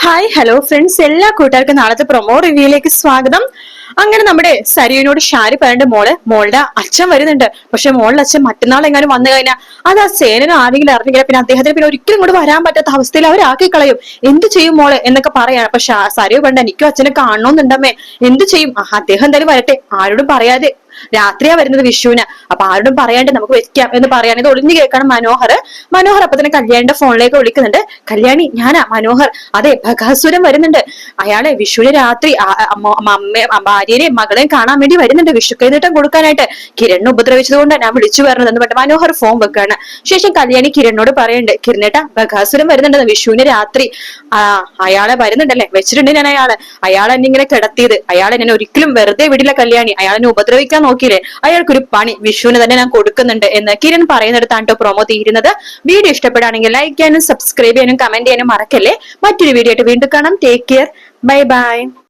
Hi hello friends, എല്ലാ കൂട്ടുകാർക്കും നാളത്തെ പ്രൊമോ റിവ്യൂയിലേക്ക് സ്വാഗതം. അങ്ങനെ നമ്മുടെ സരിയുനോട് ഷാരി പറയേണ്ട മോളുടെ അച്ഛൻ വരുന്നുണ്ട്. പക്ഷെ മോളുടെ അച്ഛൻ മറ്റന്നാൾ എങ്ങാനും വന്നു കഴിഞ്ഞാൽ അത് ആ സേനനും ആരെങ്കിലും അറിഞ്ഞില്ല, പിന്നെ അദ്ദേഹത്തിന് പിന്നെ ഒരിക്കലും ഇങ്ങോട്ട് വരാൻ പറ്റാത്ത അവസ്ഥയിൽ അവരാക്കി കളയും. എന്ത് ചെയ്യും മോള് എന്നൊക്കെ പറയാണ്. പക്ഷെ സരിയു പണ്ട് എനിക്കും അച്ഛനെ കാണണമെന്നുണ്ടമ്മേ, എന്ത് ചെയ്യും? അദ്ദേഹം എന്തായാലും വരട്ടെ, ആരോടും പറയാതെ. രാത്രിയാ വരുന്നത് വിഷുവിന്, അപ്പൊ ആരോടും പറയാണ്ട് നമുക്ക് വെക്കാം എന്ന് പറയാൻ ഇത് ഒളിഞ്ഞു കേൾക്കണം മനോഹർ അപ്പൊ തന്നെ കല്യാണിന്റെ ഫോണിലേക്ക് വിളിക്കുന്നുണ്ട്. കല്യാണി, ഞാനാ മനോഹർ. അതെ, ബകാസുരൻ വരുന്നുണ്ട്. അയാളെ വിഷുവിന് രാത്രി ഭാര്യയെയും മകളെയും കാണാൻ വേണ്ടി വരുന്നുണ്ട്, വിഷു കൈനീട്ടം കൊടുക്കാനായിട്ട്. കിരണിനെ ഉപദ്രവിച്ചത് കൊണ്ട് ഞാൻ വിളിച്ചു പറഞ്ഞത് എന്ന് പറഞ്ഞിട്ട് മനോഹർ ഫോൺ വെക്കാണ്. ശേഷം കല്യാണി കിരണിനോട് പറയുന്നുണ്ട്, കിരണേട്ടാ ബകാസുരൻ വരുന്നുണ്ടെന്ന് വിഷുവിന് രാത്രി. അയാളെ വരുന്നുണ്ടല്ലേ, വെച്ചിട്ടുണ്ട് ഞാൻ അയാൾ എന്നെ ഇങ്ങനെ കിടത്തിയത്. അയാൾ എന്നെ ഒരിക്കലും വെറുതെ വിടില്ല കല്യാണി, അയാൾ എന്നെ ഉപദ്രവിക്കാൻ നോക്കിയില്ലേ, അയാൾക്കൊരു പണി വിഷുവിന് തന്നെ ഞാൻ കൊടുക്കുന്നുണ്ട് എന്ന് കിരൺ പറയുന്നിടത്താണ് പ്രൊമോ തീരുന്നത്. വീഡിയോ ഇഷ്ടപ്പെടുകയാണെങ്കിൽ ലൈക്ക് ചെയ്യാനും സബ്സ്ക്രൈബ് ചെയ്യാനും കമന്റ് ചെയ്യാനും മറക്കല്ലേ. മറ്റൊരു വീഡിയോ ആയിട്ട് വീണ്ടും കാണാം. Take care, bye bye.